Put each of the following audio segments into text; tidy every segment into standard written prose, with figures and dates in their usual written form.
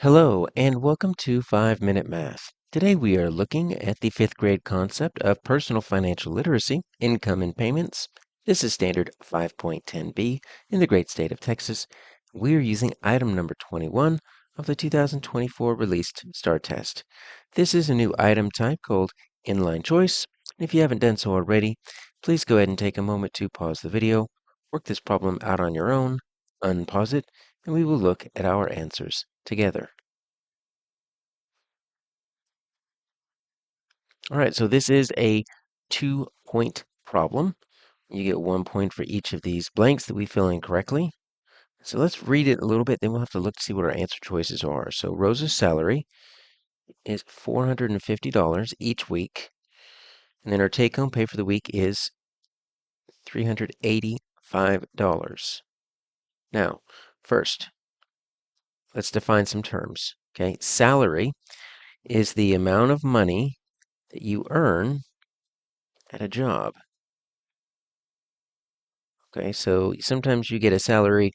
Hello, and welcome to 5 Minute Math. Today we are looking at the fifth grade concept of personal financial literacy, income and payments. This is standard 5.10b in the great state of Texas. We are using item number 21 of the 2024 released STAAR test. This is a new item type called inline choice. If you haven't done so already, please go ahead and take a moment to pause the video, work this problem out on your own, unpause it, and we will look at our answers together. All right, so this is a 2-point problem. You get 1 point for each of these blanks that we fill in correctly. So let's read it a little bit, then we'll have to look to see what our answer choices are. So Rosa's salary is $450 each week, and then her take-home pay for the week is $385. Now, first, let's define some terms. Okay, salary is the amount of money that you earn at a job. Okay, so sometimes you get a salary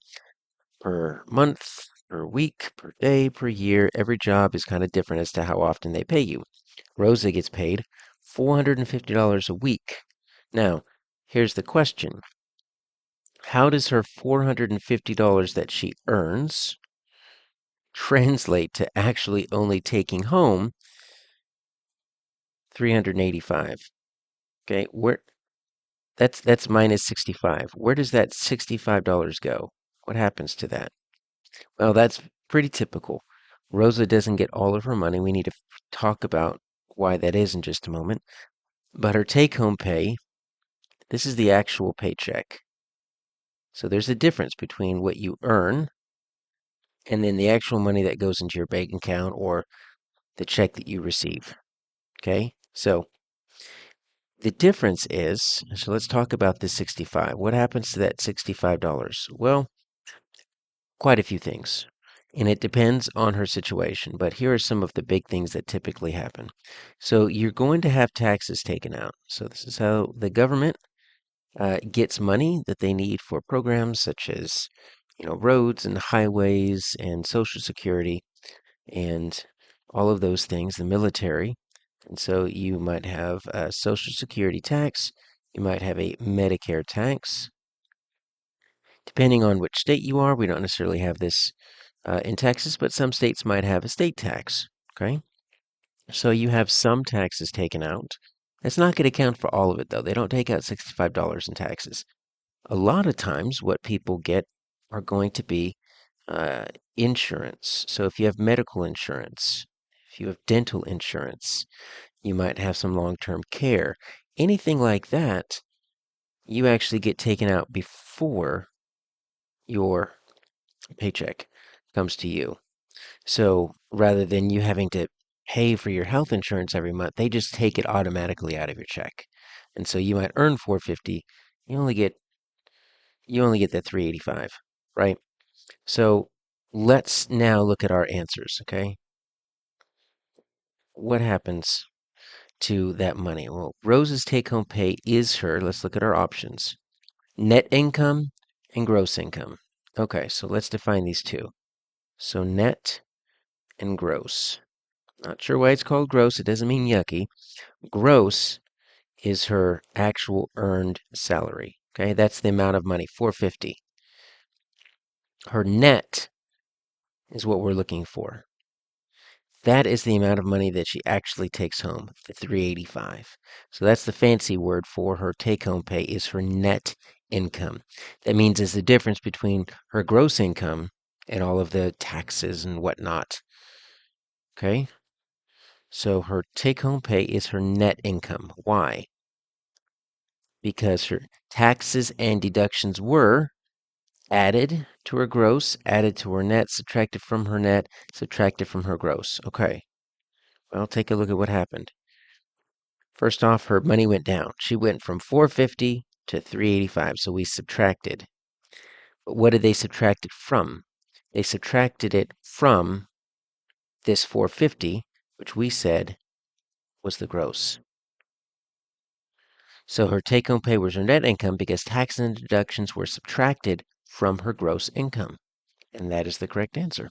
per month, per week, per day, per year. Every job is kind of different as to how often they pay you. Rosa gets paid $450 a week. Now, here's the question. How does her $450 that she earns translate to actually only taking home 385? Okay, that's minus 65. Where does that $65 go? What happens to that? Well, that's pretty typical. Rosa doesn't get all of her money. We need to talk about why that is in just a moment. But her take-home pay, this is the actual paycheck. So there's a difference between what you earn and then the actual money that goes into your bank account or the check that you receive. Okay? So the difference is, so let's talk about this 65. What happens to that $65? Well, quite a few things. And it depends on her situation. But here are some of the big things that typically happen. So you're going to have taxes taken out. So this is how the government gets money that they need for programs such as, roads and highways and Social Security and all of those things, the military. And so you might have a Social Security tax. You might have a Medicare tax. Depending on which state you are, we don't necessarily have this in Texas, but some states might have a state tax. Okay, so you have some taxes taken out. That's not going to count for all of it, though. They don't take out $65 in taxes. A lot of times, what people get are going to be uh, insurance. So if you have medical insurance, if you have dental insurance, you might have some long-term care. Anything like that, you actually get taken out before your paycheck comes to you. So rather than you having to pay for your health insurance every month, they just take it automatically out of your check. And so you might earn 450, you only get that 385, right? So let's now look at our answers, okay? What happens to that money? Well, Rose's take-home pay is let's look at our options. Net income and gross income. Okay, so let's define these two. So net and gross. Not sure why it's called gross. It doesn't mean yucky. Gross is her actual earned salary. Okay, that's the amount of money, 450. Her net is what we're looking for. That is the amount of money that she actually takes home, the 385. So that's the fancy word for her take-home pay is her net income. That means it's the difference between her gross income and all of the taxes and whatnot. Okay? So her take-home pay is her net income. Why? Because her taxes and deductions were added to her gross, added to her net, subtracted from her net, subtracted from her gross. Okay, well, take a look at what happened. First off, her money went down. She went from 450 to 385, so we subtracted. But what did they subtract it from? They subtracted it from this 450, which we said was the gross. So her take-home pay was her net income because taxes and deductions were subtracted from her gross income. And that is the correct answer.